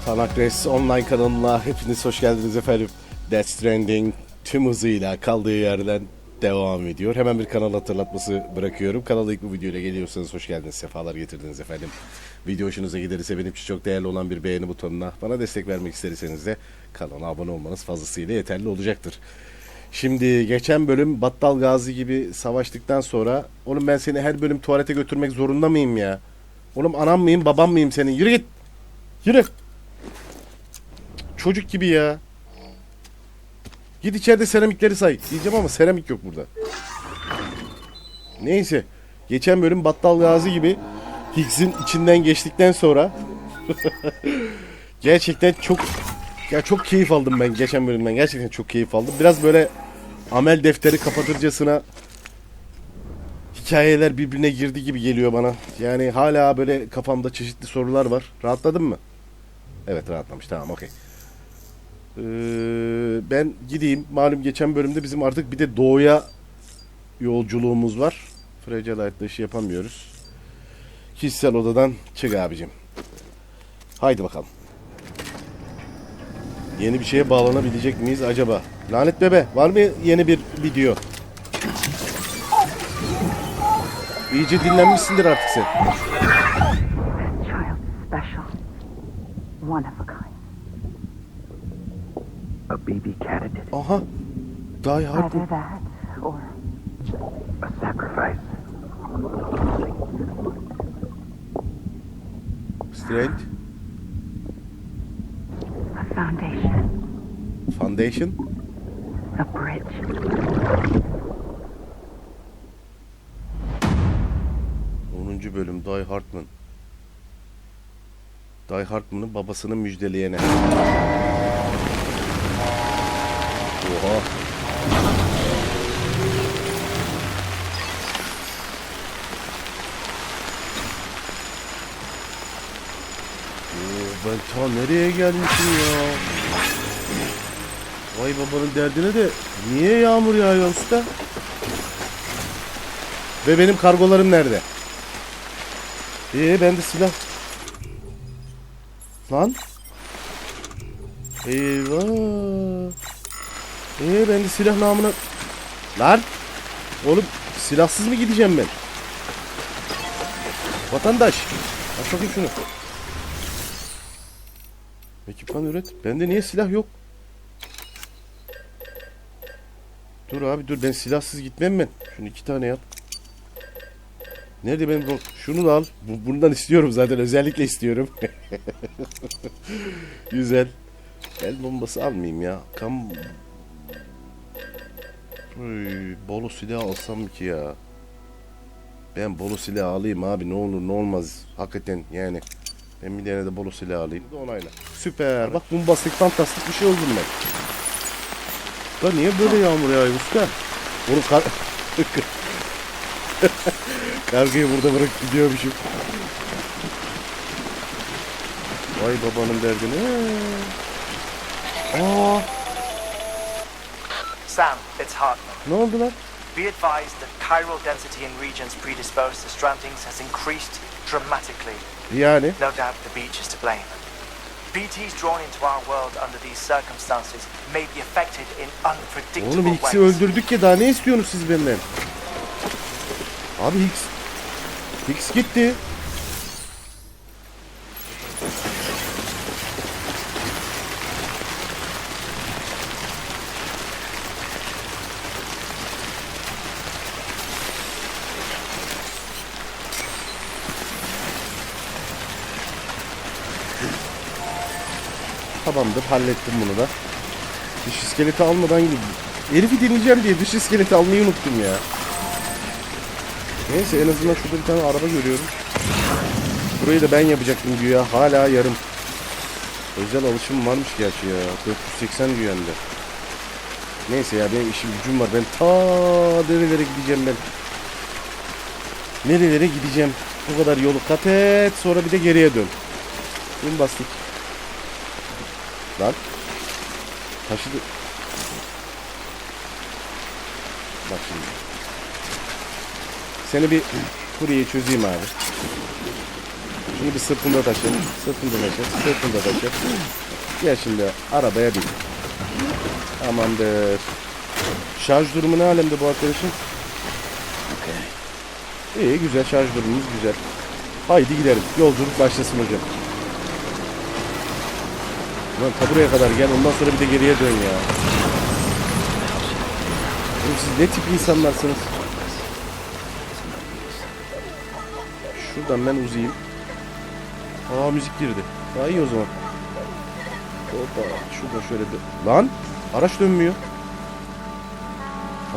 Anakres Online kanalına hepiniz hoş geldiniz efendim. Death Stranding tüm hızıyla kaldığı yerden devam ediyor. Hemen bir kanal hatırlatması bırakıyorum. Kanala ilk bu videoyla geliyorsanız hoş geldiniz, sefalar getirdiniz efendim. Video hoşunuza giderse benim için çok değerli olan bir beğeni butonuna, bana destek vermek isterseniz de kanala abone olmanız fazlasıyla yeterli olacaktır. Şimdi geçen bölüm Battal Gazi gibi savaştıktan sonra, oğlum ben seni her bölüm tuvalete götürmek zorunda mıyım ya? Oğlum anam mıyım babam mıyım senin? Yürü git. Yürü. Çocuk gibi ya. Git içeride seramikleri say diyeceğim ama seramik yok burada. Neyse. Geçen bölüm Battal Gazi gibi Higgs'in içinden geçtikten sonra gerçekten çok keyif aldım ben geçen bölümden. Gerçekten çok keyif aldım. Biraz böyle amel defteri kapatırcasına hikayeler birbirine girdi gibi geliyor bana. Yani hala böyle kafamda çeşitli sorular var. Rahatladın mı? Evet, rahatlamış. Tamam, okey. Ben gideyim. Malum geçen bölümde bizim artık bir de doğuya yolculuğumuz var. Fragile işi yapamıyoruz. Kişisel odadan çık abicim. Haydi bakalım. Yeni bir şeye bağlanabilecek miyiz acaba? Lanet bebe, var mı yeni bir video? İyice dinlenmişsindir artık sen. A baby candidate. Aha. Die Hard. Either that or A sacrifice. Strength. a foundation, Foundation. a bridge. 10. bölüm Die Hardman. Die Hardman'ın babasını müjdeleyene. Oha. Ben ta nereye gelmişim ya? Vay babanın derdine de niye yağmur yağıyor usta? Ve benim kargolarım nerede? Bende silah. Lan. Eyvah. Bende silah namına. Lan. Oğlum silahsız mı gideceğim ben? Vatandaş. Aç bakayım şunu. Ekipman üret. Bende niye silah yok? Dur abi dur, ben silahsız gitmem ben. Şunu 2 tane yap. Nerede benim bu? Şunu da al. Bundan istiyorum zaten, özellikle istiyorum. Güzel. El bombası almayayım ya. Bolu silah alsam mı ki ya? Ben bolu silah alayım abi, ne olur ne olmaz. Hakikaten yani. Ben bir tane de bolu silah alayım. Onayla. Süper. Bak bombastik, fantastik bir şey oldum ben. Da niye böyle yağmur yağıyor usta? Oğlum kargayı burada bırakıp gidiyormuşum. Vay babanın derdine. Aa. Sam, it's Hartman. Ne oldu lan? Be advised that chiral density in regions predisposed to strandings has increased dramatically. Yani? No doubt the beach is to blame. BTs drawn into our world under these circumstances may be affected in unpredictable Oğlum ways. Higgs'i öldürdük ya, daha ne istiyorsunuz siz benden? Abi Higgs gitti. Tamamdır, hallettim bunu da. Dış iskeleti almadan gibi. Herifi deneyeceğim diye dış iskeleti almayı unuttum ya. Neyse, en azından şurada bir tane araba görüyorum. Burayı da ben yapacaktım güya. Hala yarım. Özel alışım varmış gerçi ya. 480 diyor hem de. Neyse ya, benim işim gücüm var. Ben ta nerelere gideceğim ben. Nerelere gideceğim. Bu kadar yolu kat et. Sonra bir de geriye dön. Bunu bastık. Lan. Taşıdı. Bak şimdi. Seni bir kuryeyi çözeyim abi. Şimdi bir sırtında taşı. Sırtında taşı. Sırtında taşı. Gel şimdi arabaya bin. Tamamdır. Şarj durumu ne alemde bu arkadaşın? İyi güzel, şarj durumumuz güzel. Haydi gidelim. Yolculuk başlasın hocam. Lan ta buraya kadar gel, ondan sonra bir de geriye dön ya. Oğlum siz ne tip insanlarsınız? Şuradan ben uzayayım. Aa, müzik girdi. Daha iyi o zaman. Hoppa. Şuradan şöyle Lan! Araç dönmüyor.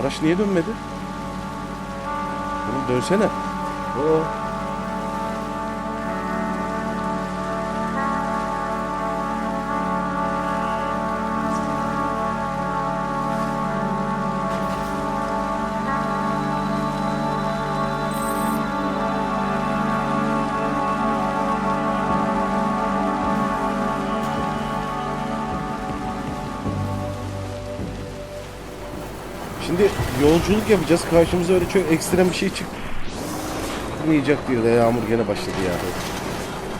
Araç niye dönmedi? Oğlum dönsene. Oo. Şimdi yolculuk yapacağız. Karşımıza öyle çok ekstrem bir şey çıkmayacak diyor da yağmur gene başladı ya.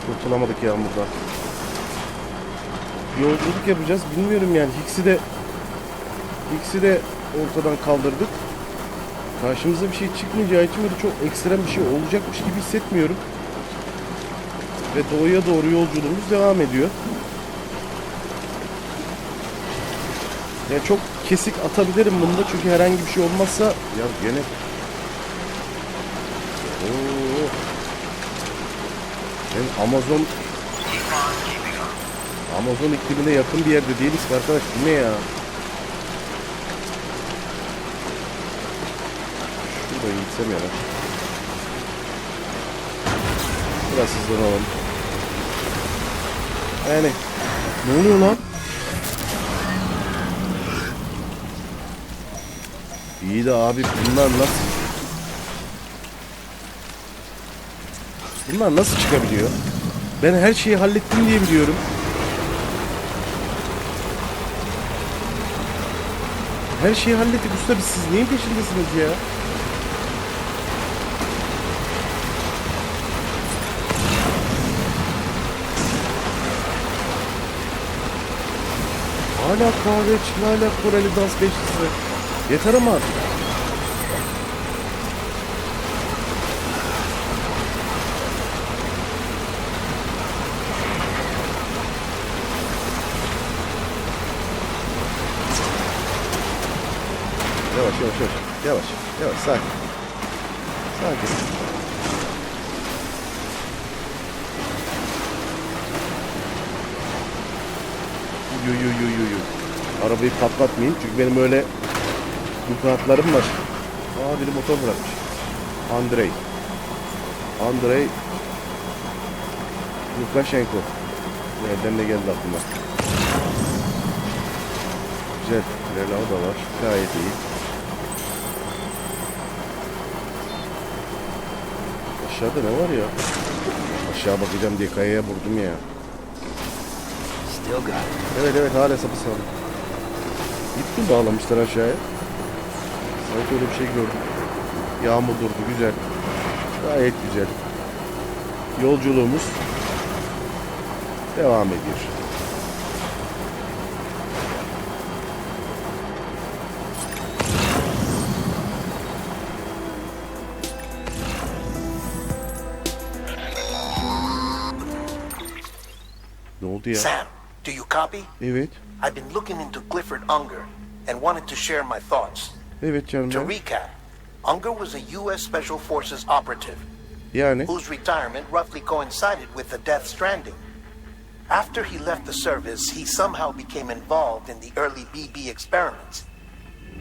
Kurtulamadık yağmurdan. Yolculuk yapacağız. Bilmiyorum yani. Hicks'i de ortadan kaldırdık. Karşımıza bir şey çıkmayacağı için böyle çok ekstrem bir şey olacakmış gibi hissetmiyorum. Ve doğuya doğru yolculuğumuz devam ediyor. Yani çok kesik atabilirim bunda çünkü herhangi bir şey olmazsa ya gene ben Amazon iklimine yakın bir yerde değiliz arkadaş, bu ne ya? Şurada gitsem ya lan. Biraz hızlanalım. Yani ne oluyor lan? İyi de abi bunlar nasıl çıkabiliyor? Ben her şeyi hallettim diye biliyorum. Her şeyi hallettik usta, biz siz neyin peşindesiniz ya? Hala kahve için, hala Koreli dans beşlisi. Yeter ama artık. Yavaş, sakin. Arabayı patlatmayayım çünkü benim öyle mutluatlarım var. Aa, biri motor bırakmış. Andrei Lukashenko. Nereden de geldi aklıma. Güzel. Renault da var. Gayet iyi. Aşağıda ne var ya? Aşağı bakacağım diye kayaya vurdum ya. Evet hala sapısağlam. İp mi bağlamışlar aşağıya? Sanki öyle bir şey gördüm. Yağmur durdu, güzel. Gayet güzel. Yolculuğumuz devam ediyor. Ne oldu ya? Sam, do you copy? Evet. I've been looking into Clifford Unger and wanted to share my thoughts. Evet canım. To recap, Unger was a U.S. Special Forces operative Yani. whose retirement roughly coincided with the Death Stranding. After he left the service, he somehow became involved in the early BB experiments.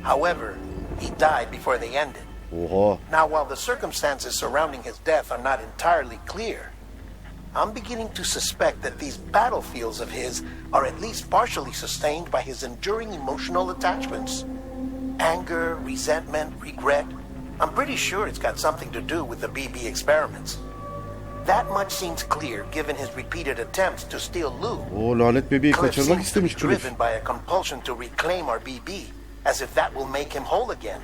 However, he died before they ended. Oha. Now, while the circumstances surrounding his death are not entirely clear, I'm beginning to suspect that these battlefields of his are at least partially sustained by his enduring emotional attachments. Anger, resentment, regret. I'm pretty sure it's got something to do with the BB experiments. That much seems clear given his repeated attempts to steal loot. O lanet bebeği Cliff kaçırmak seems to be istemiş Cliff. driven by a compulsion to reclaim our BB, as if that will make him whole again.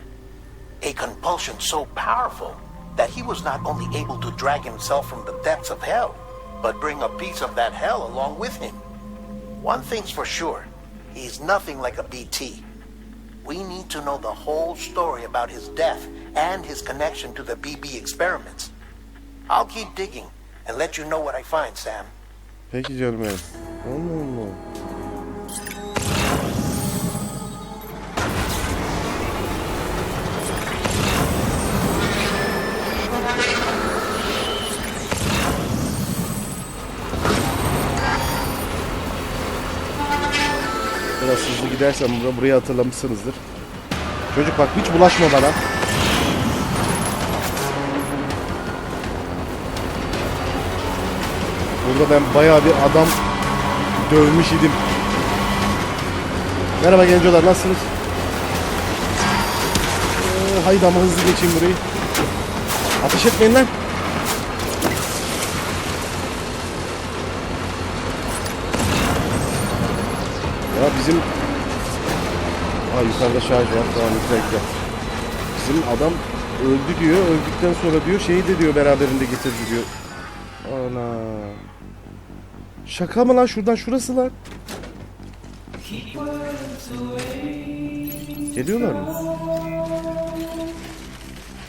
A compulsion so powerful that he was not only able to drag himself from the depths of hell, but bring a piece of that hell along with him. One thing's for sure, he's nothing like a BT. We need to know the whole story about his death and his connection to the BB experiments. I'll keep digging and let you know what I find, Sam. Peki canım benim. Allah Allah. Biraz hızlı gidersem burayı hatırlamışsınızdır. Çocuk bak hiç bulaşma bana. Burada ben bayağı bir adam dövmüş idim. Merhaba gencolar, nasılsınız? Haydi ama hızlı geçeyim burayı. Ateş etmeyin lan. Ya bizim... yukarıda şarj var. Tamam, güzel. Bizim adam öldü diyor. Öldükten sonra diyor şeyi de diyor beraberinde getirdi diyor. Ana. Şaka mı lan? Şuradan şurası lan. Geliyorlar mı?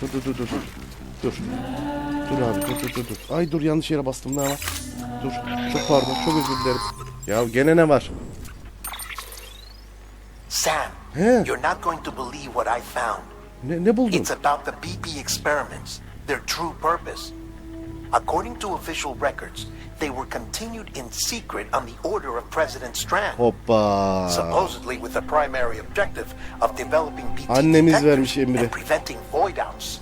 Dur. Dur abi dur. Ay dur, yanlış yere bastım ne ama. Dur. Çok pardon. Çok özür dilerim. Ya gene ne var? Sam, He. you're not going to believe what I found. Ne buldun? It's about the BB experiments, their true purpose. According to official records, they were continued in secret on the order of President Strand. Hoppa. Supposedly with the primary objective of developing BT Annemiz detectors vermiş emri. and preventing void outs.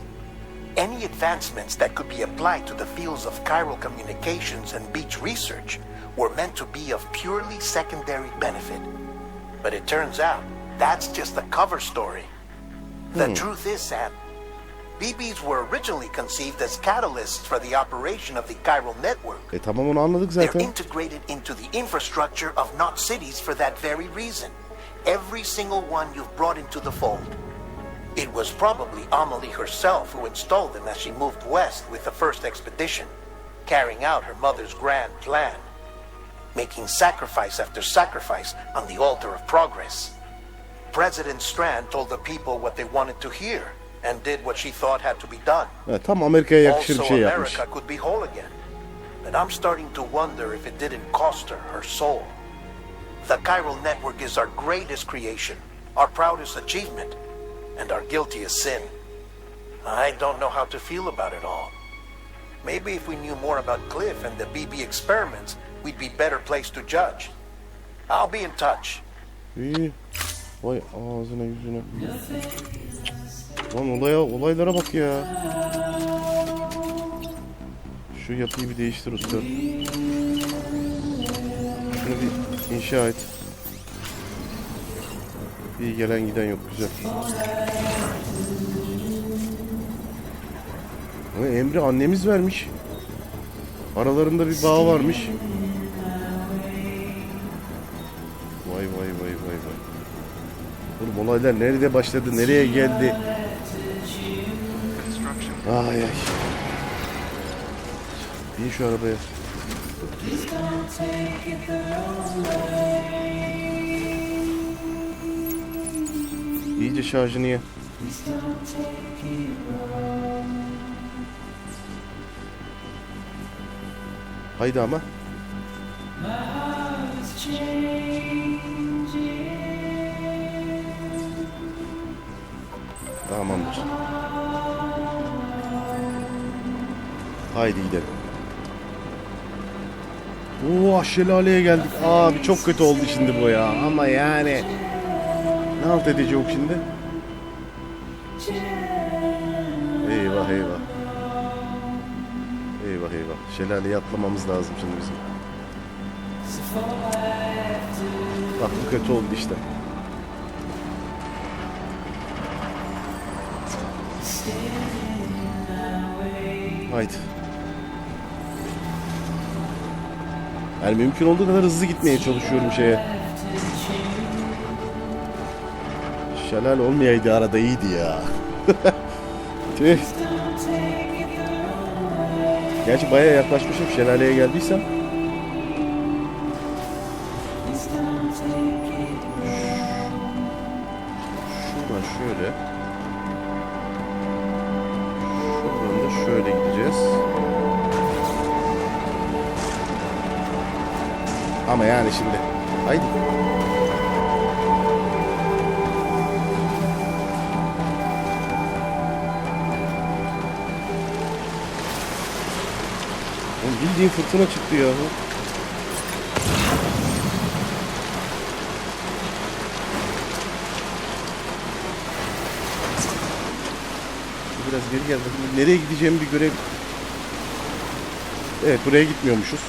Any advancements that could be applied to the fields of chiral communications and beach research were meant to be of purely secondary benefit. But it turns out, that's just the cover story. The truth is, Sam, BBs were originally conceived as catalysts for the operation of the chiral network. Tamam, onu anladık They're zaten. integrated into the infrastructure of not cities for that very reason. Every single one you've brought into the fold. It was probably Amelie herself who installed them as she moved west with the first expedition, carrying out her mother's grand plan, making sacrifice after sacrifice on the altar of progress. President Strand told the people what they wanted to hear and did what she thought had to be done. Tam Amerika'ya yakışır bir Also, şey yapmış. America could be whole again. But I'm starting to wonder if it didn't cost her her soul. The chiral network is our greatest creation, our proudest achievement, and our guiltiest sin. I don't know how to feel about it all. Maybe if we knew more about Cliff and the BB experiments, we'd be better placed to judge. I'll be in touch. İyi. Vay ağzına yüzüne. Lan olaylara bak ya. Şu yapıyı bir değiştir usta. Şunu bir inşa et. İyi, gelen giden yok, güzel. Ama emri annemiz vermiş. Aralarında bir bağ varmış. Vay. Oğlum olaylar nerede başladı, nereye geldi? Ay. Bin şu arabaya. İyice şarjını ye. Haydi ama. Tamamdır. Haydi gidelim. Oo, şelaleye geldik. Abi çok kötü oldu şimdi bu ya. Ama yani ne halt edeceğim şimdi? Eyvah. Eyvah. Şelaleye atlamamız lazım şimdi bizim. Bak bu kötü oldu işte. Haydi. Yani mümkün olduğu kadar hızlı gitmeye çalışıyorum şeye. Şelal olmayaydı arada, iyiydi ya. Tüh. Gerçi bayağı yaklaşmışım şelaleye geldiysem. Şuradan şöyle. Şuradan da şöyle gideceğiz. Ama yani şimdi. Haydi. Oğlum bildiğin fırtına çıktı ya. Biraz geri gel bakayım. Nereye gideceğimi bir görev. Evet, buraya gitmiyormuşuz.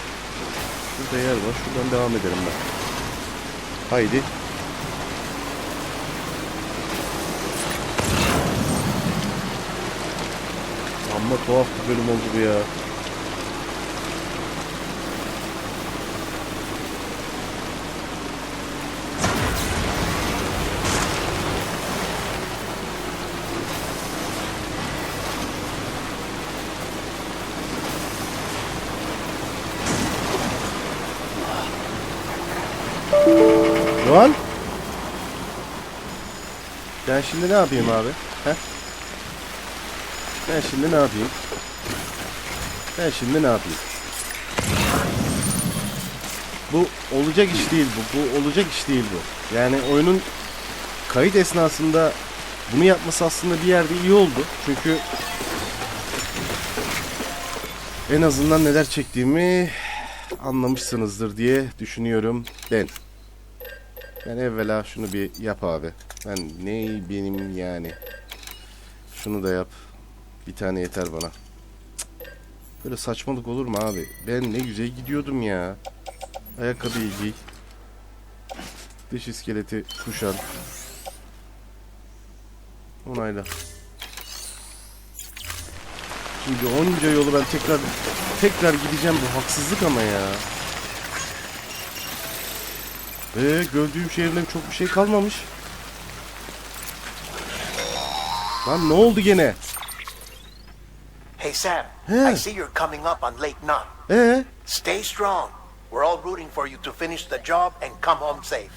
Şurada yer var. Şuradan devam edelim ben. Haydi. Amma tuhaf bir bölüm oldu bu ya. Doğan? Ben şimdi ne yapayım abi? He? Ben şimdi ne yapayım? Ben şimdi ne yapayım? Bu olacak iş değil bu. Bu olacak iş değil bu. Yani oyunun kayıt esnasında bunu yapması aslında bir yerde iyi oldu. Çünkü en azından neler çektiğimi anlamışsınızdır diye düşünüyorum ben. Ben evvela şunu bir yap abi. Ben ne benim yani. Şunu da yap. Bir tane yeter bana. Cık. Böyle saçmalık olur mu abi? Ben ne güzel gidiyordum ya. Ayakkabıyı giy. Dış iskeleti kuşan. Onayla. Şimdi onca yolu ben tekrar gideceğim, bu haksızlık ama ya. Gördüğüm şehirden çok bir şey kalmamış. Lan ne oldu gene? Hey Sam, Yeah. I see you're coming up on Lake None. Stay strong. We're all rooting for you to finish the job and come home safe.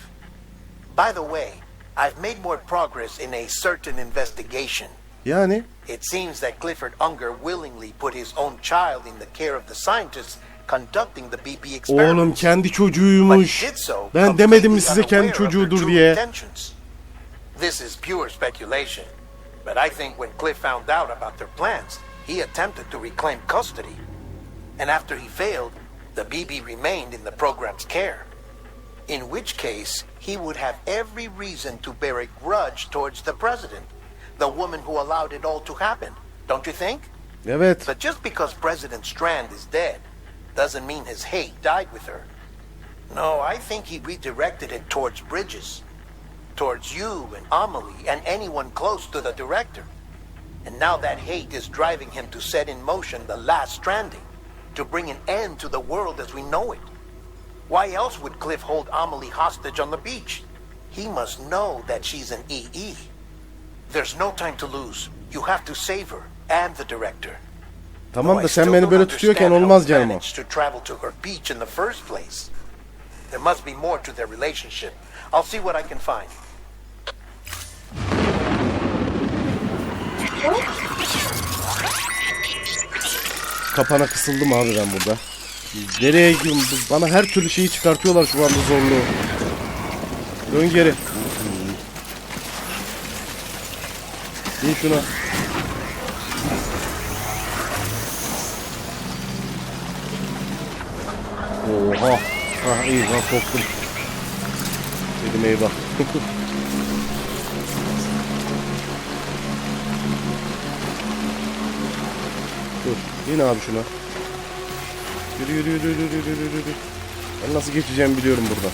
By the way, I've made more progress in a certain investigation. Yani? It seems that Clifford Unger willingly put his own child in the care of the scientists conducting the BP experiments. Oğlum kendi But çocuğuymuş. he did so Ben demedim mi completely size kendi unaware of their çocuğudur true diye. intentions. This is pure speculation, but I think when Cliff found out about their plans, he attempted to reclaim custody. And after he failed, the BB remained in the program's care. In which case, he would have every reason to bear a grudge towards the president, the woman who allowed it all to happen. Don't you think? Evet. But just because President Strand is dead doesn't mean his hate died with her. No, I think he redirected it towards Bridges, towards you and Amelie and anyone close to the director. And now that hate is driving him to set in motion the last stranding, to bring an end to the world as we know it. Why else would Cliff hold Amelie hostage on the beach? He must know that she's an EE. There's no time to lose. You have to save her and the director. Tamam da sen beni böyle tutuyorken olmaz canım o. To travel to her beach in the first place. There must be more to their relationship. I'll see what I can find. Kapana kısıldım abi ben burada. Nereye gidiyorum? Bana her türlü şeyi çıkartıyorlar şu anda, zorluğu. Dön geri. İn şuna. Oha. Ah iyi lan, korktum. Dedim eyvah. Dur. İn abi şuna. Yürü yürü yürü yürü yürü yürü yürü. Ben nasıl geçeceğimi biliyorum burada.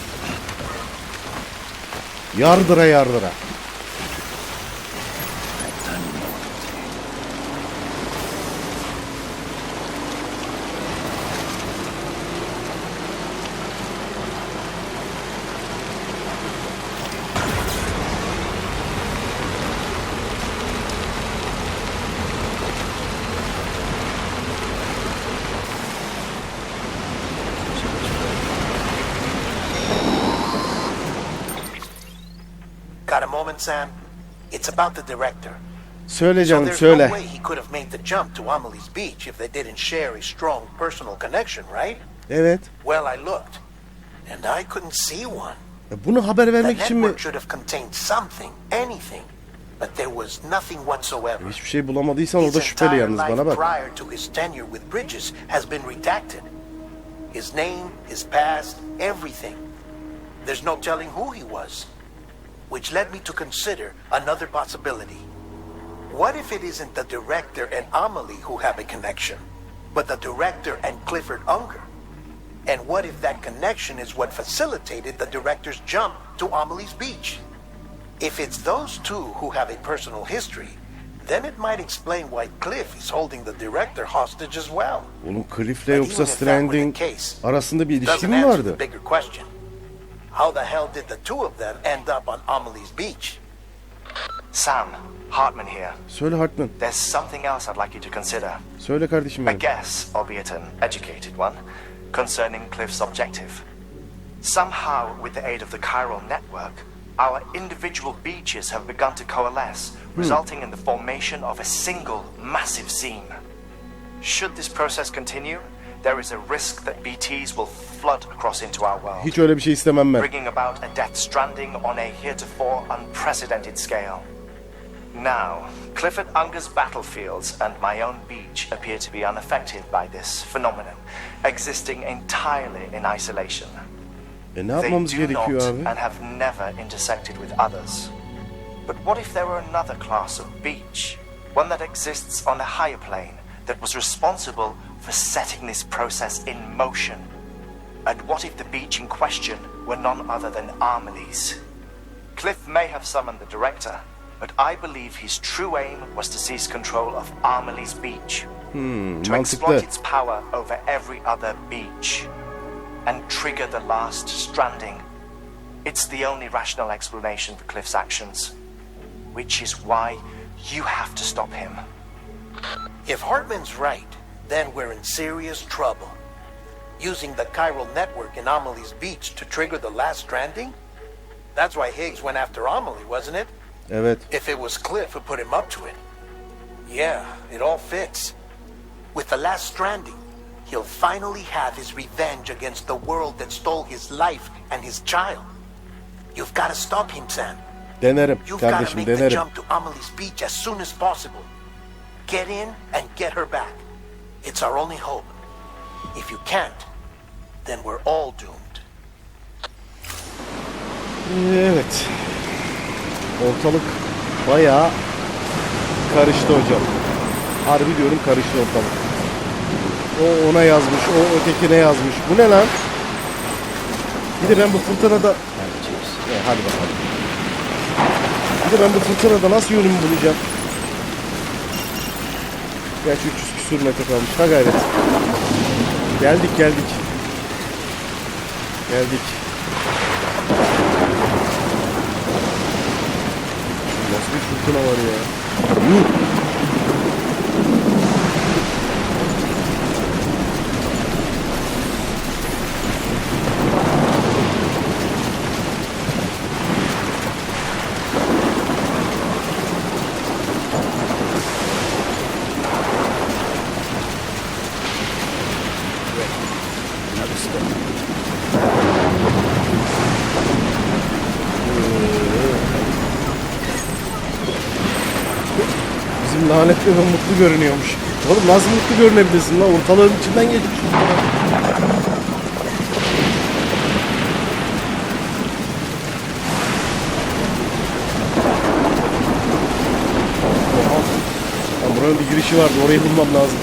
Yardıra yardıra. Got a moment, Sam? It's about the director. Söyle So canım there's söyle. no way he could have made the jump to Amelie's Beach if they didn't share a strong personal connection, right? Evet. Well, I looked, and I couldn't see one. Bunu haber The vermek için mi? network should have contained something, anything, but there was nothing whatsoever. Hiçbir şey bulamadıysan His orada şüpheli entire yalnız life bana bak. prior to his tenure with Bridges has been redacted. His name, his past, everything. There's no telling who he was. Which led me to consider another possibility. What if it isn't the director and Amelie who have a connection, but the director and Clifford Unger? And what if that connection is what facilitated the director's jump to Amelie's Beach? If it's those two who have a personal history, then it might explain why Cliff is holding the director hostage as well. Oğlum Cliff'le But yoksa even if that were the Stranding case, arasında bir ilişki doesn't mi answer vardı? the bigger question. How the hell did the two of them end up on Amelie's Beach? Sam, Hartman here. Söyle Hartman. There's something else I'd like you to consider. Söyle kardeşim A benim. guess, albeit an educated one, concerning Cliff's objective. Somehow, with the aid of the chiral network, our individual beaches have begun to coalesce, resulting in the formation of a single massive seam. Should this process continue, there is a risk that BTs will flood across into our world, Hiç öyle bir şey istemem ben. bringing about a death stranding on a heretofore unprecedented scale. Now, Clifford Unger's battlefields and my own beach appear to be unaffected by this phenomenon, existing entirely in isolation. Ne They yapmamız do gerekiyor not abi? and have never intersected with others. But what if there were another class of beach, one that exists on a higher plane, that was responsible for setting this process in motion? And what if the beach in question were none other than Amelie's? Cliff may have summoned the director, but I believe his true aim was to seize control of Amelie's Beach, to exploit mantıklı. its power over every other beach, and trigger the last stranding. It's the only rational explanation for Cliff's actions, which is why you have to stop him. If Hartman's right, then we're in serious trouble. Using the chiral network in Amelie's Beach to trigger the last stranding? That's why Higgs went after Amelie, wasn't it? Evet. If it was Cliff who put him up to it. Yeah, it all fits. With the last stranding, he'll finally have his revenge against the world that stole his life and his child. You've got to stop him, Sam. Denerim You've got to kardeşim make the denerim. jump to Amelie's Beach as soon as possible. Get in and get her back. It's our only hope. If you can't, then we're all doomed. Evet. Ortalık bayağı karıştı hocam. Harbi diyorum karıştı ortalık. O ona yazmış, o ötekine yazmış. Bu ne lan? Bir de ben bu fırtınada... hadi bakalım. Bir de ben bu fırtınada nasıl yönümü bulacağım? Gerçi 300 küsur metre kalmış. Ha gayret. Geldik. Geldik. Nasıl bir fırtına var ya? Yuh! Bizim lanetli ve mutlu görünüyormuş. Oğlum nasıl mutlu görünebilirsin lan? Ortalığın içinden geçmiş. Oha. Lan buranın bir girişi vardı. Orayı bulmam lazım.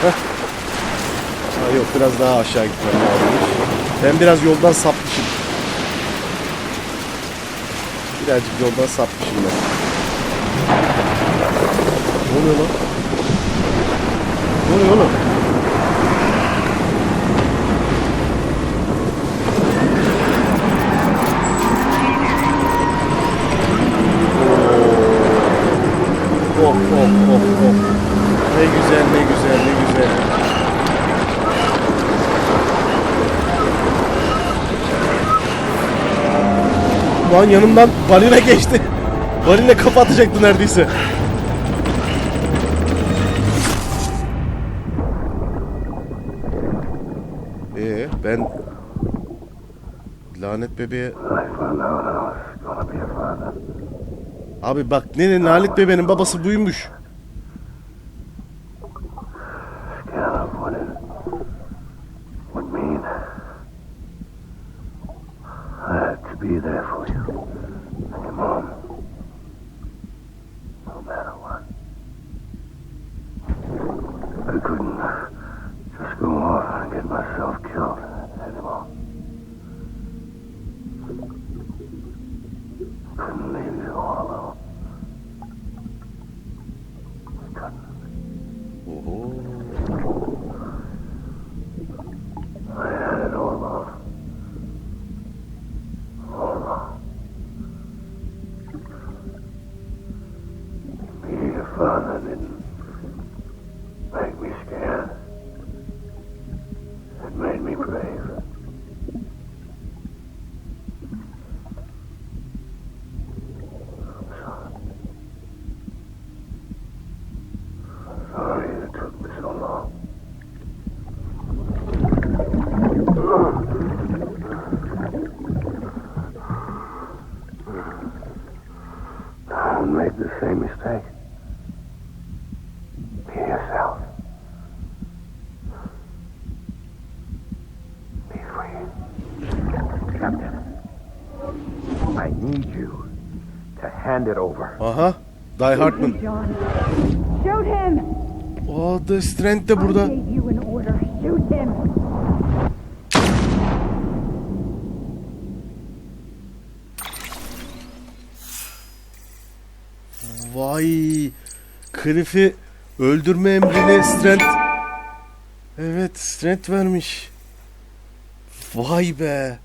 Heh. Ha, yok biraz daha aşağı gitmem lazım. Ben biraz yoldan sapmışım. Birazcık yoldan sapmışım ben. Ne oluyor lan? Ne oluyor oğlum? Oh. Ne güzel. Lan yanımdan balina geçti. Balina kapatacaktı neredeyse. Ben lanet bebeğe... Abi bak ne lanet bebeğin babası buymuş. Be there for you and your mom, no matter what. I couldn't just go off and get myself killed anymore. Couldn't leave you all alone. I had it all wrong. Being a father didn't make me scared. It made me brave. I'm sorry it took me so long. Don't make the same mistake. Be yourself. Be free. Captain, I need you to hand it over. Aha. Die Hartman. John, shoot him! Aa, The Strand de burada. I gave you an order. Shoot him! Vay. Cliff'i öldürme emrini Strand. Evet, Strand vermiş. Vay be.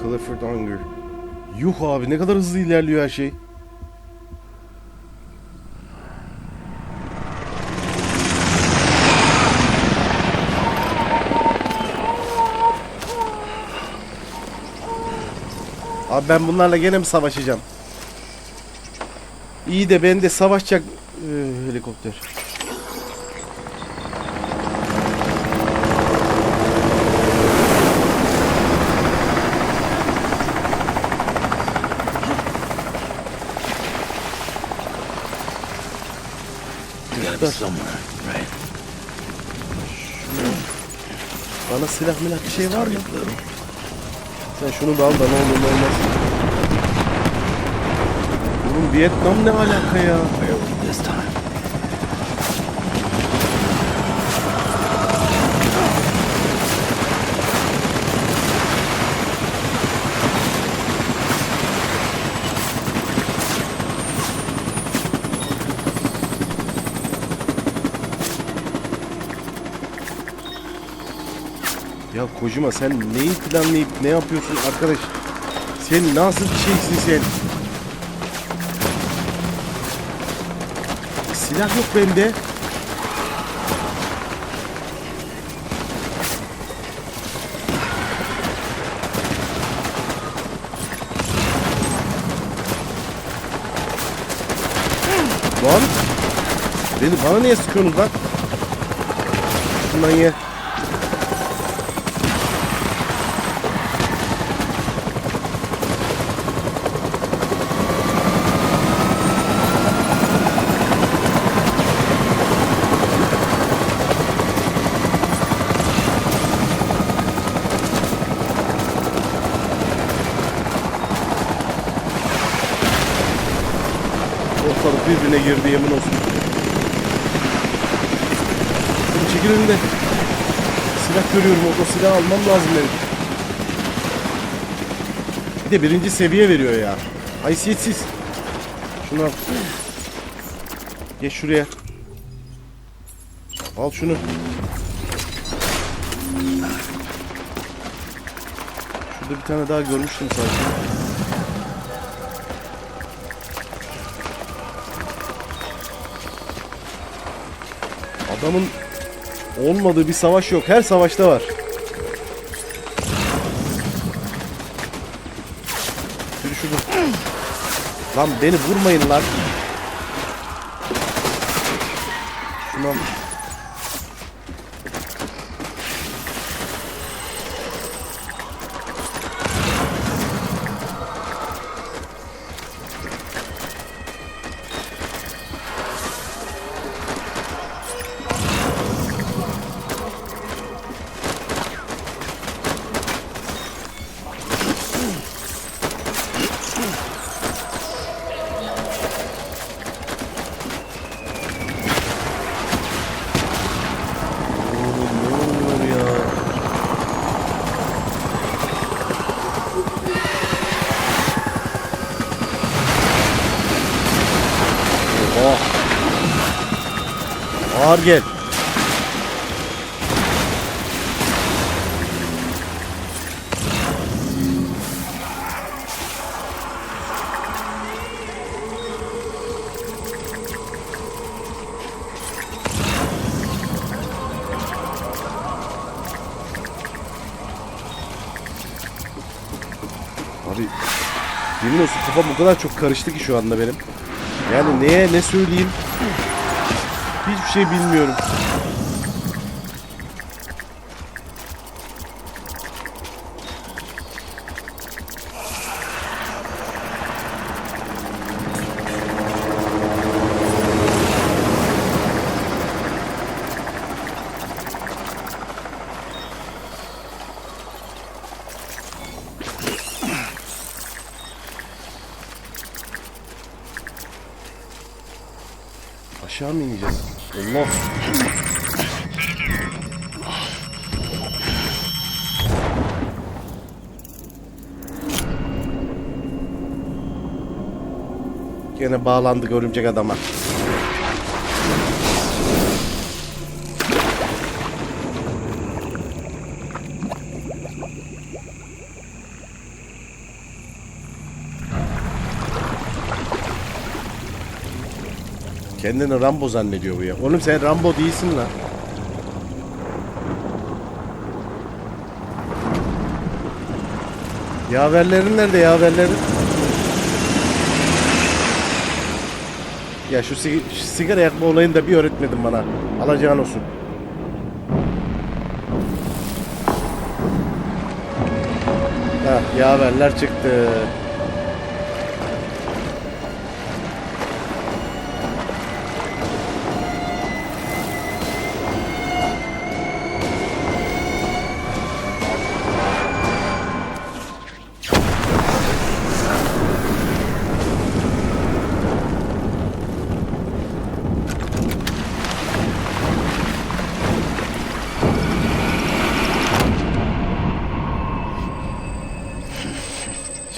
Clifford Unger. Yuh abi ne kadar hızlı ilerliyor her şey. Abi ben bunlarla gene mi savaşacağım? İyi de ben de savaşacak helikopter. Bana silah milah bir şey var mı? Sen şunu da al da ne olur ne olmaz. Oğlum Vietnam ne alaka ya? Ya kojima sen neyi planlayıp ne yapıyorsun arkadaş? Sen nasıl bir şeysin sen? Silah yok bende. Bana niye sıkıyorsunuz lan? Şundan ye. Ortalık birbirine girdi, yemin olsun. Dur çekil önünde. Silah görüyorum, o silah almam lazım benim. Bir de 1. seviye veriyor ya. Haysiyetsiz. Şunu al. Geç şuraya. Al şunu. Şurada bir tane daha görmüştüm sanki. Adamın olmadığı bir savaş yok. Her savaşta var. Şunu şurada. Lan beni vurmayın lan. Şunu al. Ağır gel. Abi bilmiyorsun, kafam o kadar çok karıştı ki şu anda benim. Yani neye ne söyleyeyim? Hiçbir şey bilmiyorum. Aşağı mı ineceğiz? Allah. Gene bağlandık örümcek adama. Kendini Rambo zannediyor bu ya. Oğlum sen Rambo değilsin lan. Yaverlerin nerede, yaverlerin? Ya şu sigara yakma olayını da bir öğretmedin bana. Alacağın olsun. Hah, yaverler çıktı.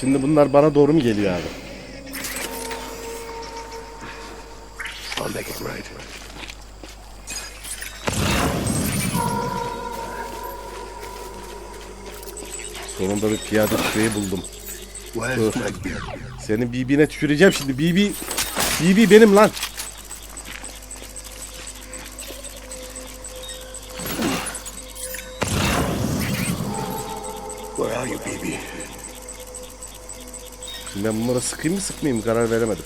Şimdi bunlar bana doğru mu geliyor abi? I'll make it right. Sonunda bir piyade tüfeği buldum. Where's my gear? Senin BB'ne tüküreceğim şimdi. BB benim lan. Where are you, BB? Şimdi ben bunlara sıkayım mı sıkmayayım mı karar veremedim.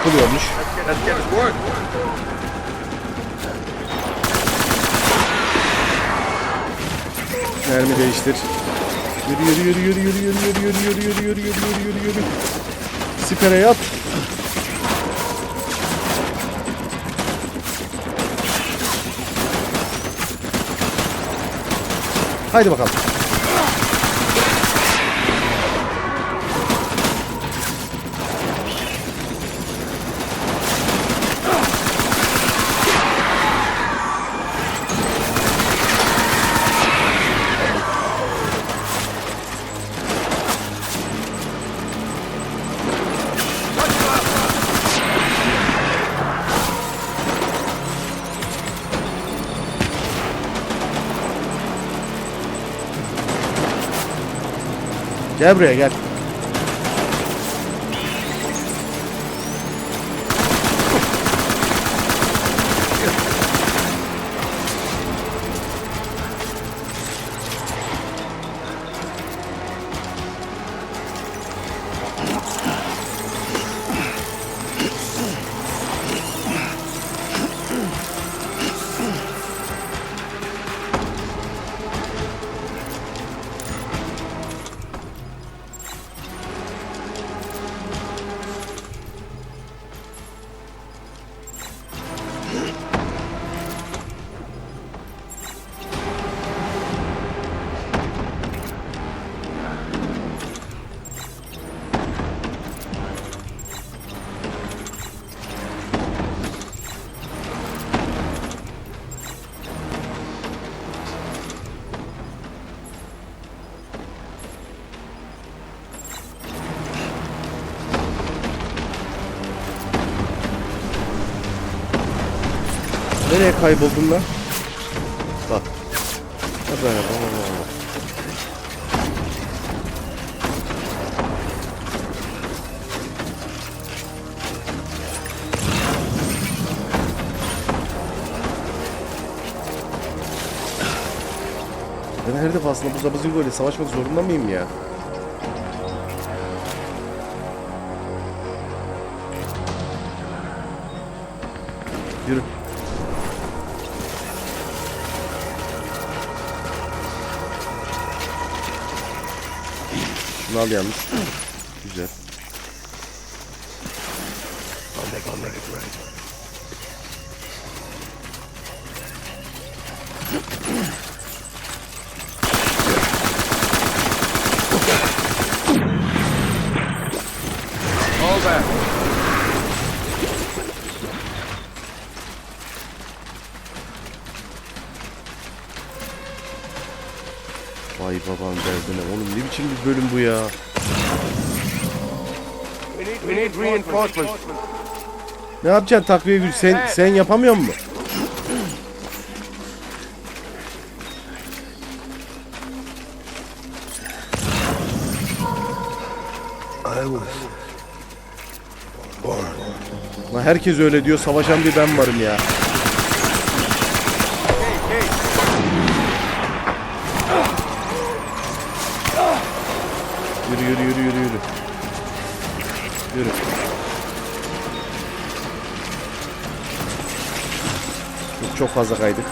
yapılıyormuş. Mermi değiştir. Yürü. Sipere yat. Haydi bakalım. Gel buraya gel. Nereye kayboldun lan? Bak. Bak. Ben her defasında bu Zabuzingo ile savaşmak zorunda mıyım ya? Yürü. Şunu al yalnız. Güzel. Vay babam derdine. Oğlum ne biçim bir bölüm bu ya? We need reinforcements. Ne yapacaksın takviye gücü? Sen yapamıyor musun? Lan herkes öyle diyor. Savaşan bir ben varım ya. Yürü. Yürü. Çok fazla kaydık.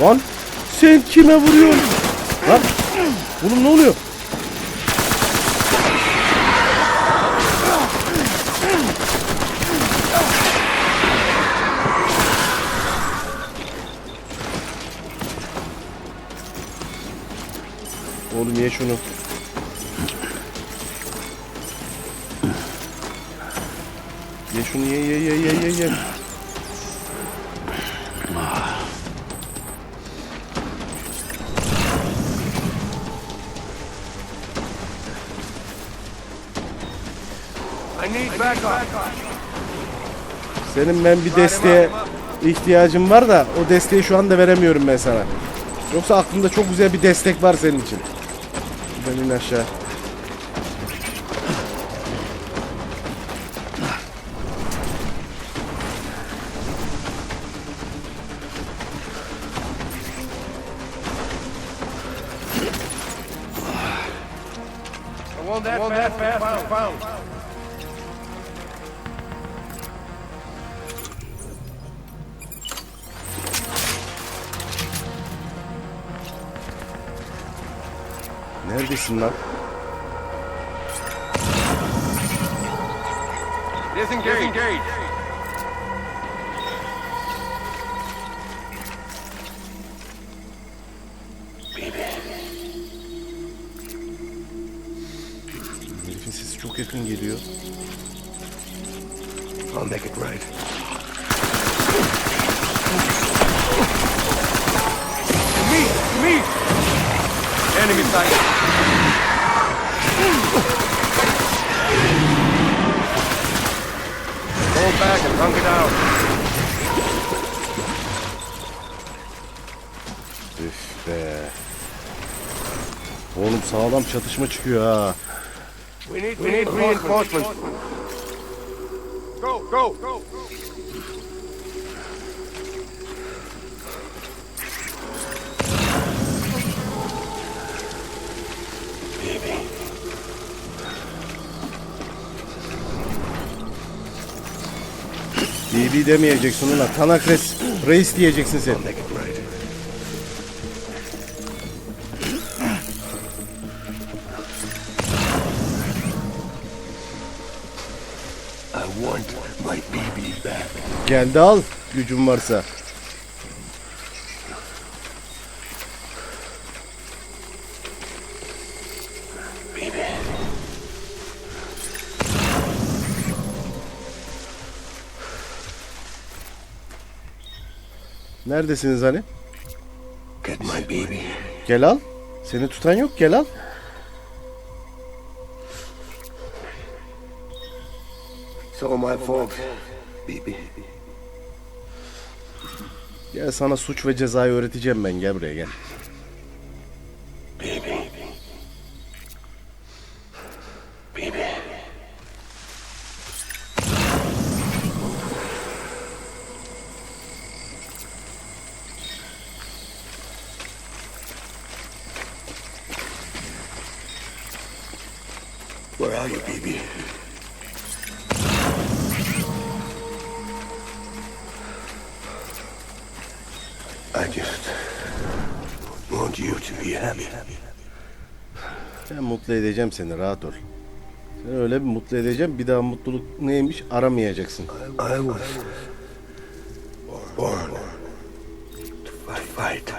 Lan sen kime vuruyorsun? Lan oğlum ne oluyor? Oğlum ye şunu. Ye şunu ye. Senin ben bir desteğe ihtiyacım var da o desteği şu anda veremiyorum ben sana. Yoksa aklımda çok güzel bir destek var senin için. Şuradan in aşağı. Neredesin lan? Disengage. Herifin sesi çok yakın geliyor. I'll make it right. Me! Enemy sighted. Hold back and hunker down. Üf be. Oğlum sağlam çatışma çıkıyor ha. We need reinforcements. Go! BB demeyeceksin ulan. Tanak reis diyeceksin sen. Make it right. I want my BB back. Gel de al gücün varsa. Neredesiniz hani? Get my BB. Gel al. Seni tutan yok, gel al. It's all my fault, BB. Gel sana suç ve cezayı öğreteceğim ben. Gel buraya gel. BB. BB. Where are you, BB? I just want you to be happy. Ben mutlu edeceğim seni, rahat ol. Seni öyle bir mutlu edeceğim, bir daha mutluluk neymiş aramayacaksın. I was born to fight.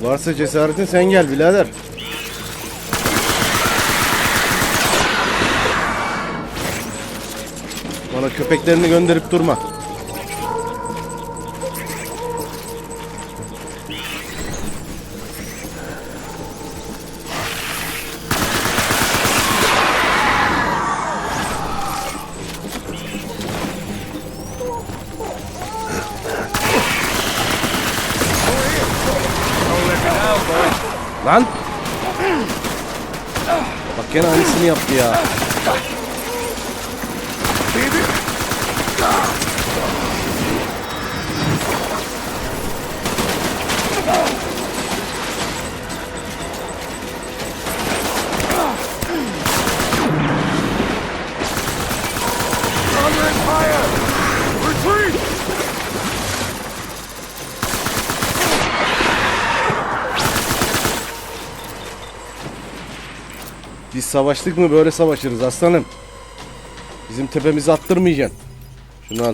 Varsa cesaretin sen gel birader. Bana köpeklerini gönderip durma. Lan! Bak gene aynısını yaptı ya. Biz savaştık mı böyle savaşırız aslanım. Bizim tepemizi attırmayacaksın. Şunu al.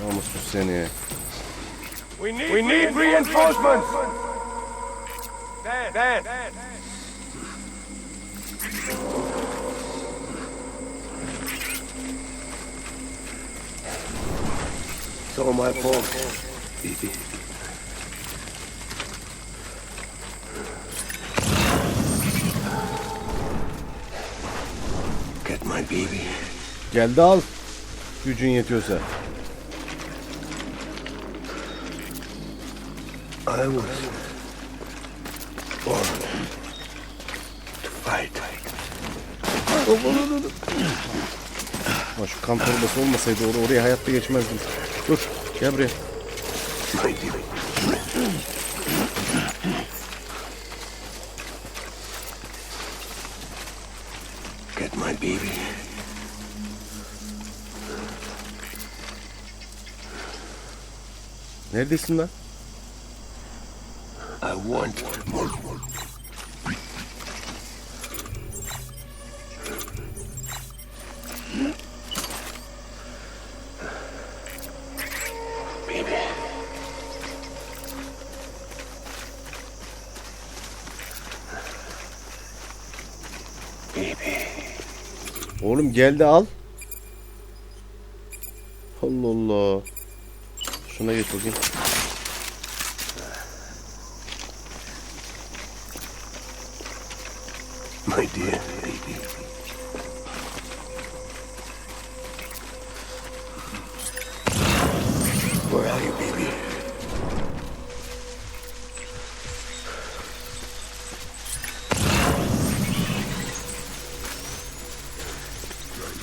Namussuz seni. We need reinforcements. Dan. It's all my fault, baby. Get my baby. Geldi al. Gücün yetiyorsa. I was born to fight. Ama şu kan torbası olmasaydı oraya hayatta geçmezdim. Dur. Gel buraya. My baby. Get my baby. Neredesin lan? I want more. Baby. Baby. Oğlum geldi al. Allah Allah. Şuna geç bakayım. My dear baby. Where are you, baby?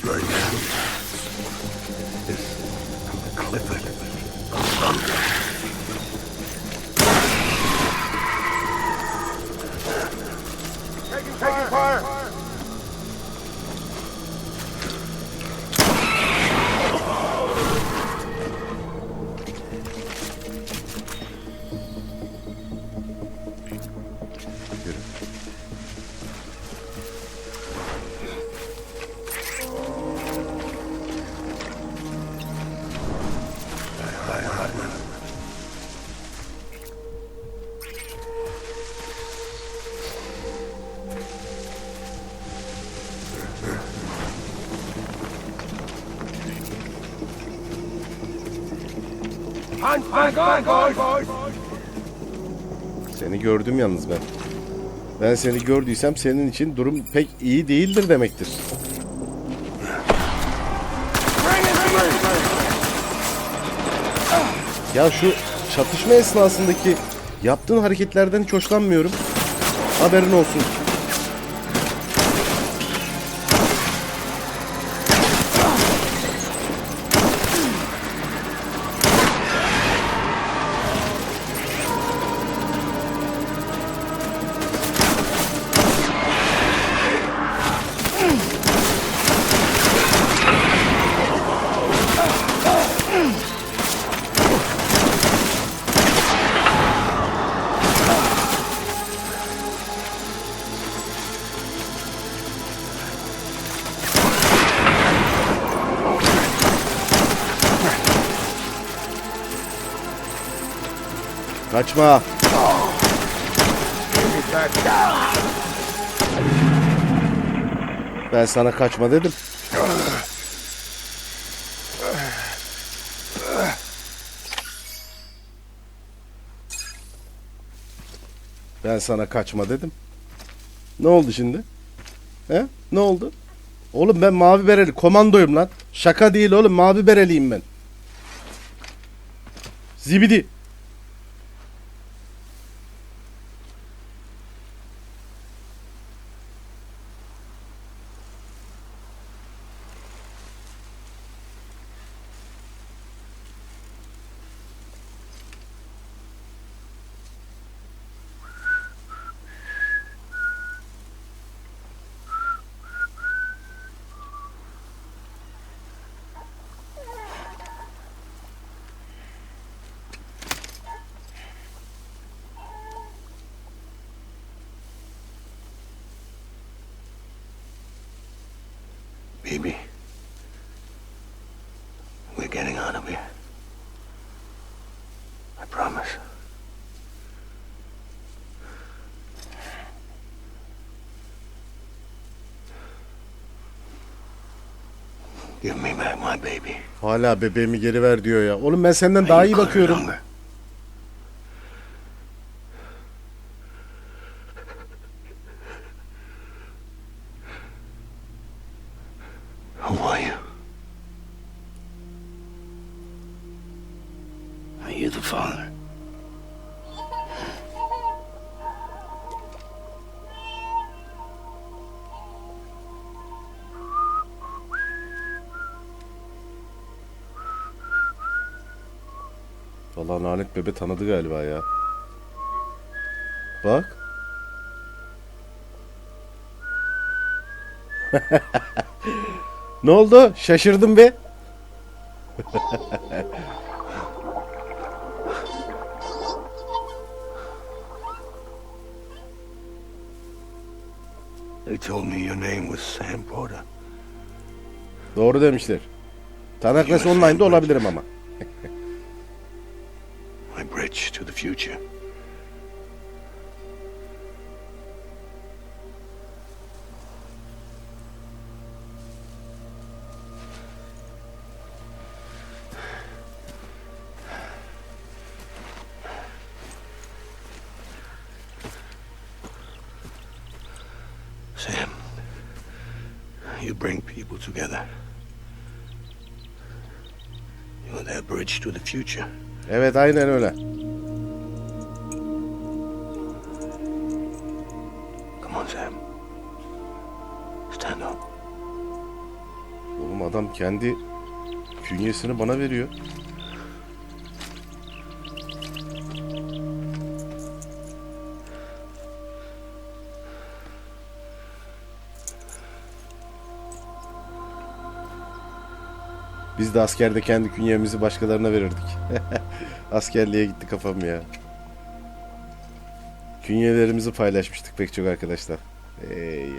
My name is Clifford. Taking fire! Go! Seni gördüm yalnız ben. Ben seni gördüysem senin için durum pek iyi değildir demektir. Ya şu çatışma esnasındaki yaptığın hareketlerden hiç hoşlanmıyorum. Haberin olsun. Kaçma. Ben sana kaçma dedim. Ben sana kaçma dedim. Ne oldu şimdi? He? Ne oldu? Oğlum ben mavi bereli komandoyum lan. Şaka değil oğlum, mavi bereliyim ben. Zibidi. Baby, we're getting out of here. I promise. Give me back my baby. Hala bebeğimi geri ver diyor ya. Oğlum ben senden daha iyi bakıyorum. Who are you? Are you the father? Vallahi lanet bebe tanıdı galiba ya. Bak. Ne oldu? Şaşırdım be. They told me your name was Sam Porter. Doğru demişler. Tanaklası online'da olabilirim ama. My bridge to the future. Sam, you bring people together. You're that bridge to the future. Evet aynen öyle. Come on, Sam. Stand up. Oğlum adam kendi künyesini bana veriyor. Biz de askerde kendi künyemizi başkalarına verirdik. Askerliğe gitti kafam ya. Künyelerimizi paylaşmıştık pek çok arkadaşlar. Ey.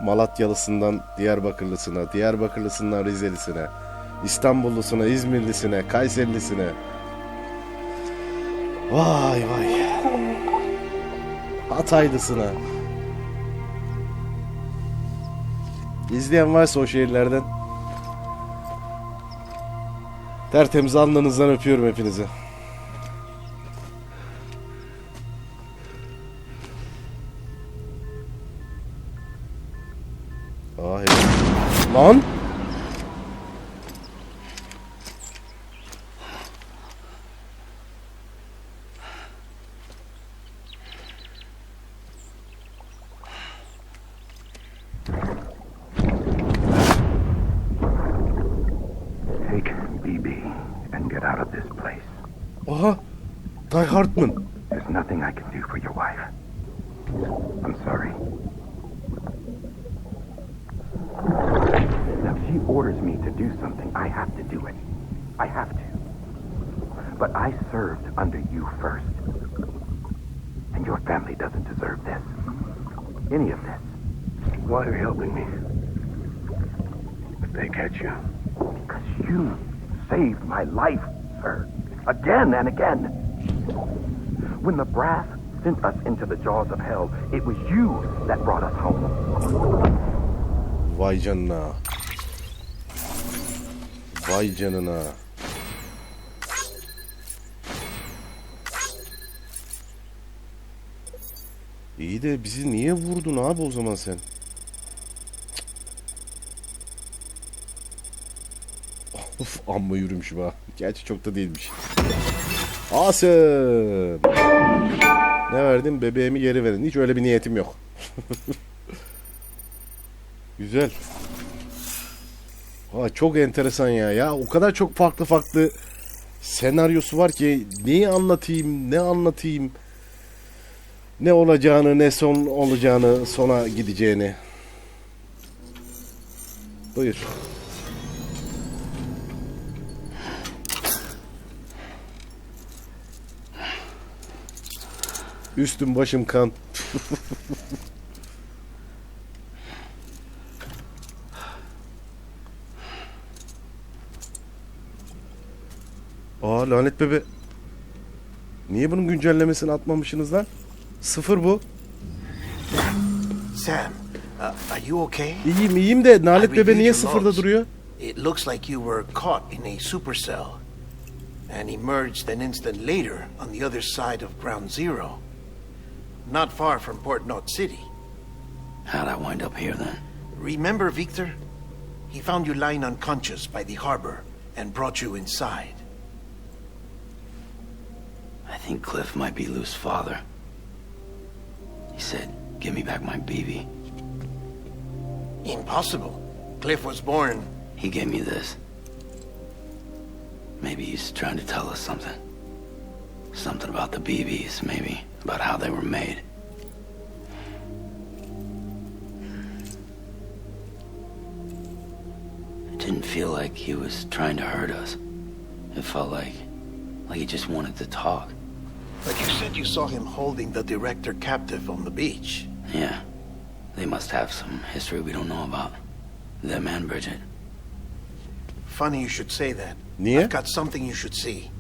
Malatyalısından Diyarbakırlısına, Diyarbakırlısından Rizelisine, İstanbullusuna, İzmirlisine, Kayserilisine. Vay vay. Hataylısına. İzleyen varsa o şehirlerden tertemiz alnınızdan öpüyorum hepinizi. Aa, evet. Lan! Take BB and get out of this place. Aha! Die Hartman. There's nothing I can do for your wife. I'm sorry. Now, if she orders me to do something, I have to do it. I have to. But I served under you first. And your family doesn't deserve this. Any of this. Why are you helping me? If they catch you. Because you saved my life, sir. Again and again. When the brass sent us into the jaws of hell, it was you that brought us home. Vay canına. Vay canına. İyi de bizi niye vurdun abi o zaman sen? Of amma yürümüşüm ha. Gerçi çok da değilmiş. Awesome. Ne verdim? Bebeğimi geri verin. Hiç öyle bir niyetim yok. Güzel. Aa, çok enteresan ya. Ya o kadar çok farklı senaryosu var ki neyi anlatayım, ne anlatayım, ne olacağını, ne son olacağını, sona gideceğini. Buyur. Üstüm başım kan. Aa lanet bebe. Niye bunun güncellemesini atmamışsınız lan? 0 bu. Sam, Are you okay? İyiyim de Nalet I Bebe reviewed niye your sıfırda logs. duruyor? It looks like you were caught in a supercell and emerged an instant later on the other side of Ground Zero, not far from Port North City. How'd I wind up here then? Remember Victor? He found you lying unconscious by the harbor and brought you inside. I think Cliff might be Lou's father. He said, give me back my BB. Impossible. Cliff was born. He gave me this. Maybe he's trying to tell us something. Something about the BBs, maybe. About how they were made. It didn't feel like he was trying to hurt us. It felt like he just wanted to talk. But you said you saw him holding the director captive on the beach. Yeah. They must have some history we don't know about. Them and Bridget. Funny you should say that. Niye? I've got something you should see.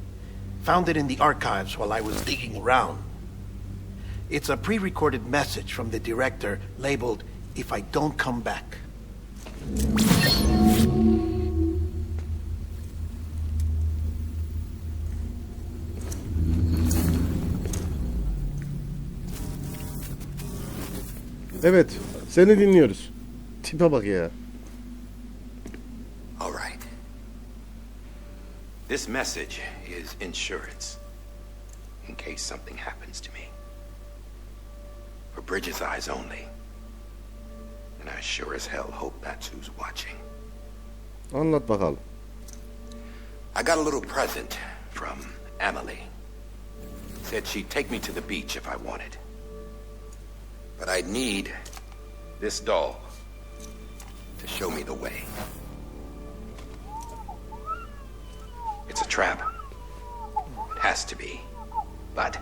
Found it in the archives while I was digging around. It's a pre-recorded message from the director labeled, "If I don't come back." Evet, seni dinliyoruz. Tipe bak ya. All right. This message is insurance. In case something happens to me. For Bridget's eyes only. And I sure as hell hope that's who's watching. Anlat bakalım. I got a little present from Emily. Said she'd take me to the beach if I wanted. But I'd need this doll to show me the way. It's a trap. It has to be. But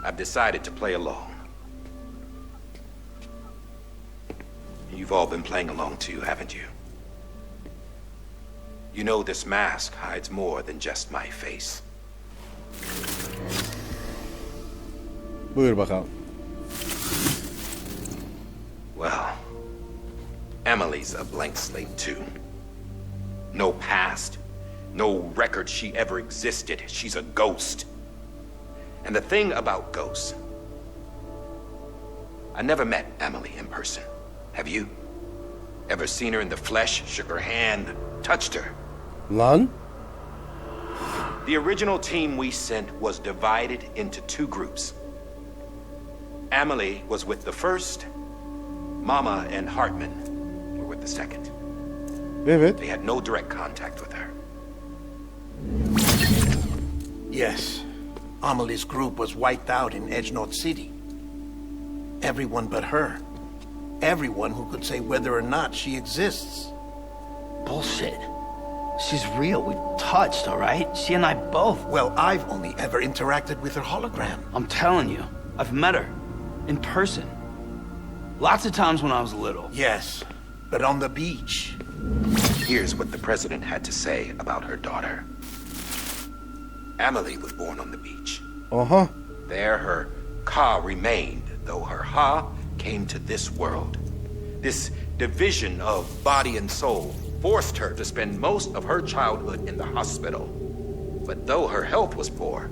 I've decided to play along. You've all been playing along too, haven't you? You know this mask hides more than just my face. Buyur bakalım. Well, Emily's a blank slate too. No past, no record she ever existed. She's a ghost. And the thing about ghosts, I never met Emily in person. Have you? Ever seen her in the flesh, shook her hand, touched her? Lan? The original team we sent was divided into two groups. Emily was with the first. Mama and Hartman were with the second. Evet. They had no direct contact with her. Yes. Amelie's group was wiped out in Edge North City. Everyone but her. Everyone who could say whether or not she exists. Bullshit. She's real. We touched, all right? She and I both. Well, I've only ever interacted with her hologram. I'm telling you, I've met her. In person. Lots of times when I was little. Yes, but on the beach. Here's what the president had to say about her daughter. Emily was born on the beach. Aha. There her ka remained, though her ha came to this world. This division of body and soul forced her to spend most of her childhood in the hospital. But though her health was poor,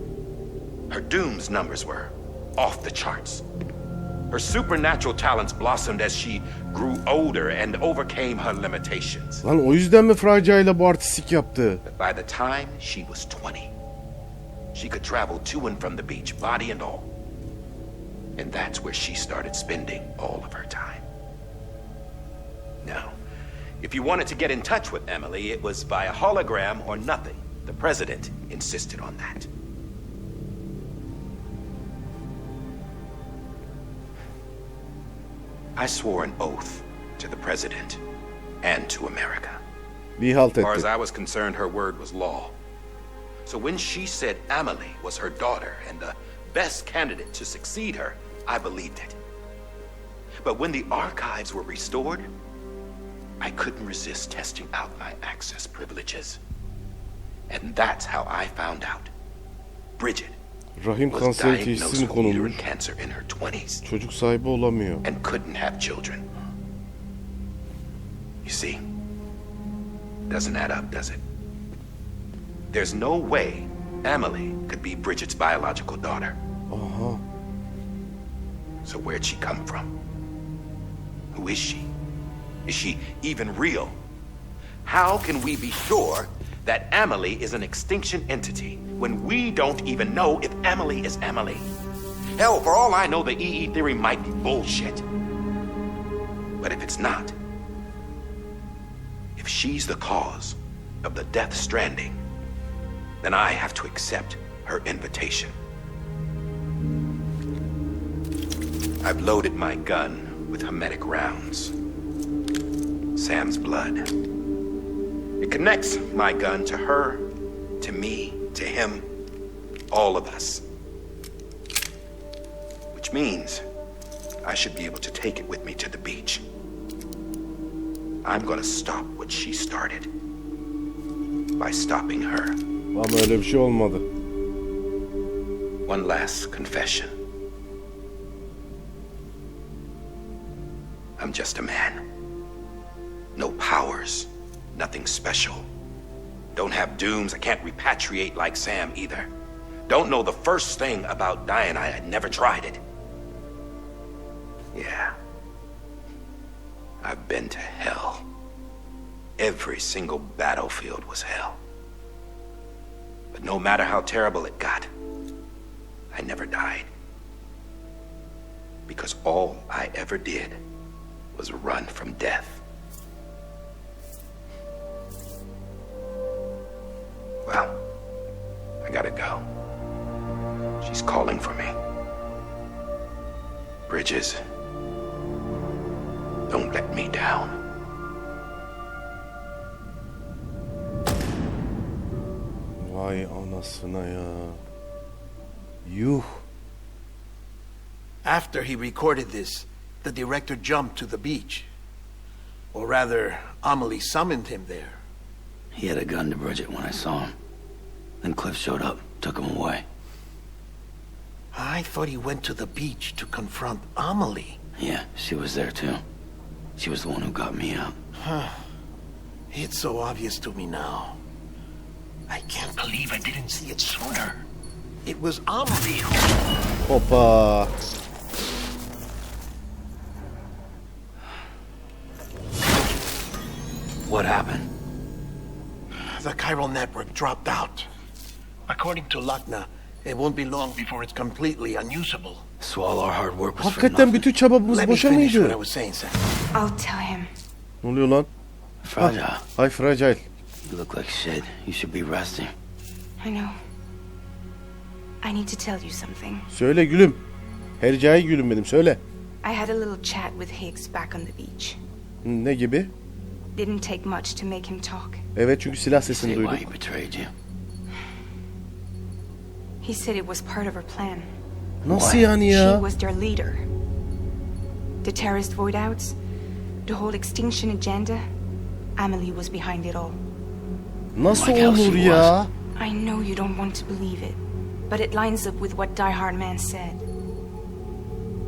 her dooms numbers were off the charts. Her supernatural talents blossomed as she grew older and overcame her limitations. Lan o yüzden mi Fragile'la bu artistik yaptı? But by the time she was 20, she could travel to and from the beach, body and all. And that's where she started spending all of her time. Now, if you wanted to get in touch with Emily, it was via hologram or nothing. The president insisted on that. I swore an oath to the president and to America. Bir halt As far as etti. I was concerned, her word was law. So when she said Emily was her daughter and the best candidate to succeed her, I believed it. But when the archives were restored, I couldn't resist testing out my access privileges. And that's how I found out. Bridget Rahim was kanseri diagnosed teşhisini with uterine konulmuş. cancer in her 20s Çocuk sahibi olamıyor. and couldn't have children. You see, doesn't add up, does it? There's no way Emily could be Bridget's biological daughter. Aha. So where'd she come from? Who is she? Is she even real? How can we be sure that Emily is an extinction entity when we don't even know if Emily is Emily? Hell, for all I know, the EE theory might be bullshit. But if it's not, if she's the cause of the Death Stranding, then I have to accept her invitation. I've loaded my gun with hermetic rounds. Sam's blood. It connects my gun to her, to me, to him, all of us. Which means I should be able to take it with me to the beach. I'm gonna stop what she started by stopping her. Ama öyle bir şey olmadı. One last confession. I'm just a man. No powers, nothing special. Don't have dooms, I can't repatriate like Sam either. Don't know the first thing about dying, I had never tried it. Yeah. I've been to hell. Every single battlefield was hell. But no matter how terrible it got, I never died. Because all I ever did was run from death. Well, I gotta go. She's calling for me. Bridges, don't let me down. Vay anasına ya. Yuh. After he recorded this, the director jumped to the beach. Or rather, Amelie summoned him there. He had a gun to Bridget when I saw him. Then Cliff showed up, took him away. I thought he went to the beach to confront Amelie. Yeah, she was there too. She was the one who got me out. It's so obvious to me now. I can't believe I didn't see it sooner. It was Amelie who... Hoppa. What happened? The chiral network dropped out. According to Lakna, it won't be long before it's completely unusable. So all our hard work was for Hakikaten nothing. bütün çabamız Let me boşa finish what I mıydı? was saying, Sam. I'll tell him. Ne oluyor lan? Fragile. Ay fragile. You look like shit. You should be resting. I know. I need to tell you something. Söyle gülüm. Hercai gülüm benim söyle. I had a little chat with Higgs back on the beach. Ne gibi? Didn't take much to make him talk. Evet çünkü silah sesini Say why duyduk. he betrayed you. He said it was part of her plan. Nasıl yani ya? She was their leader. The terrorist void outs, the whole extinction agenda, Amelie was behind it all. Nasıl Like how olur she ya? I know you don't want to believe it, but it lines up with what Die Hard Man said.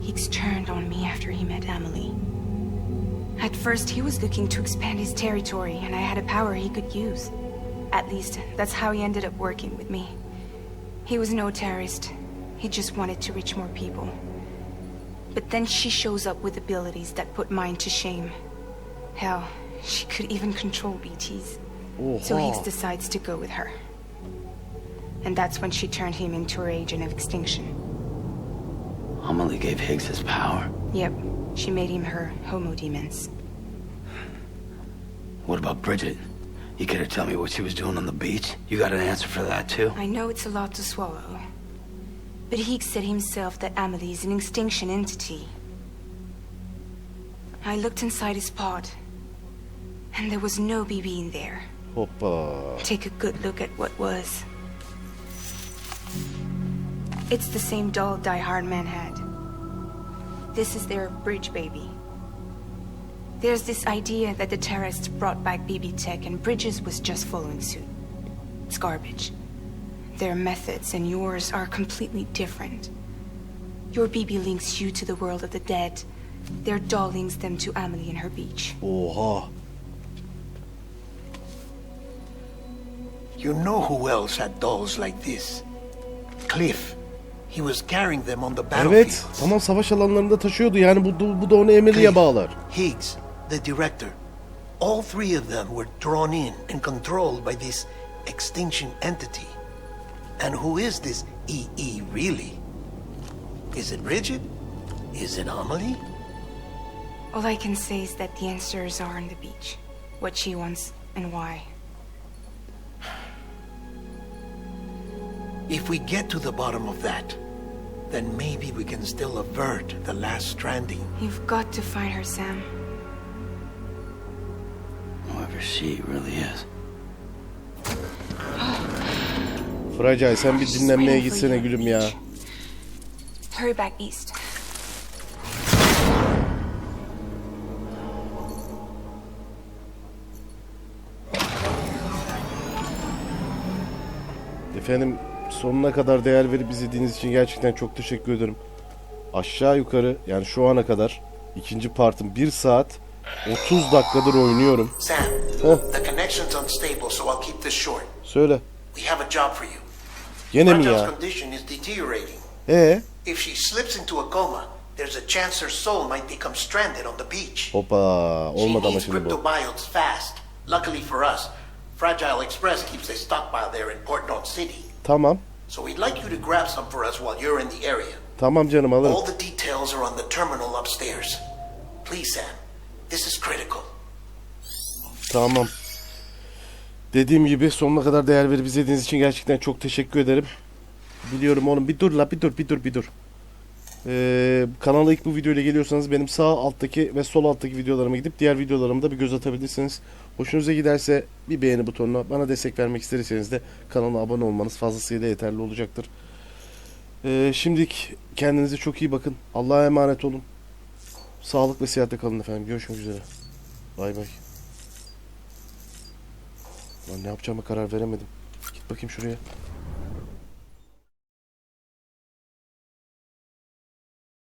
Higgs turned on me after he met Amelie. At first, he was looking to expand his territory, and I had a power he could use. At least, that's how he ended up working with me. He was no terrorist. He just wanted to reach more people. But then she shows up with abilities that put mine to shame. Hell, she could even control BTs. So Higgs Oha. decides to go with her. And that's when she turned him into her agent of extinction. Amelie gave Higgs his power. Yep, she made him her homo demons. What about Bridget? You gotta tell me what she was doing on the beach? You got an answer for that too? I know it's a lot to swallow. But Higgs said himself that Amelie is an extinction entity. I looked inside his pod, and there was no BB in there. Hoppa. Take a good look at what was. It's the same doll Die Hard Man had. This is their bridge baby. There's this idea that the terrorists brought back BB tech and Bridges was just following suit. It's garbage. Their methods and yours are completely different. Your BB links you to the world of the dead. Their doll links them to Amelie and her beach. Oha. You know who else had dolls like this? Cliff. He was carrying them on the Evet, battlefields. tamam, savaş alanlarında taşıyordu. Yani bu da onu Emily'ye bağlar. Higgs, the director. All three of them were drawn in and controlled by this extinction entity. And who is this EE really? Is it Bridget? Is it Amelie? All I can say is that the answers are on the beach. What she wants and why. If we get to the bottom of that, then maybe we can still avert the last stranding. You've got to find her, Sam. Whoever she really is. Fragile, sen bir She's dinlenmeye waiting for gitsene you on the gülüm ya. beach. Hurry back east. Efendim, sonuna kadar değer verip izlediğiniz için gerçekten çok teşekkür ederim. Aşağı yukarı yani şu ana kadar ikinci partım 1 saat 30 dakikadır oynuyorum. Sam, the connection's unstable, so I'll keep this short. Söyle. We have a job for you. Gene mi Fragile's ya? condition is deteriorating. If she slips into a coma, there's a chance her soul might become stranded on the beach. Hoppa, olmadı ama She needs şimdi bu. cryptobiotes fast. Luckily for us, Fragile Express keeps a stockpile there in Port North City. Tamam. So we'd like you to grab some for us while you're in the area. Tamam canım, alırım. All the details are on the terminal upstairs. Please, Sam. This is critical. Tamam. Dediğim gibi sonuna kadar değer verip izlediğiniz için gerçekten çok teşekkür ederim. Biliyorum oğlum, bir dur la, bir dur. Kanala ilk bu videoyla geliyorsanız benim sağ alttaki ve sol alttaki videolarıma gidip diğer videolarıma da bir göz atabilirsiniz. Hoşunuza giderse bir beğeni butonuna, bana destek vermek isterseniz de kanala abone olmanız fazlasıyla yeterli olacaktır. Şimdilik kendinize çok iyi bakın. Allah'a emanet olun. Sağlık ve sıhhatle kalın efendim. Görüşmek üzere. Bay bay. Lan ne yapacağıma karar veremedim. Git bakayım şuraya.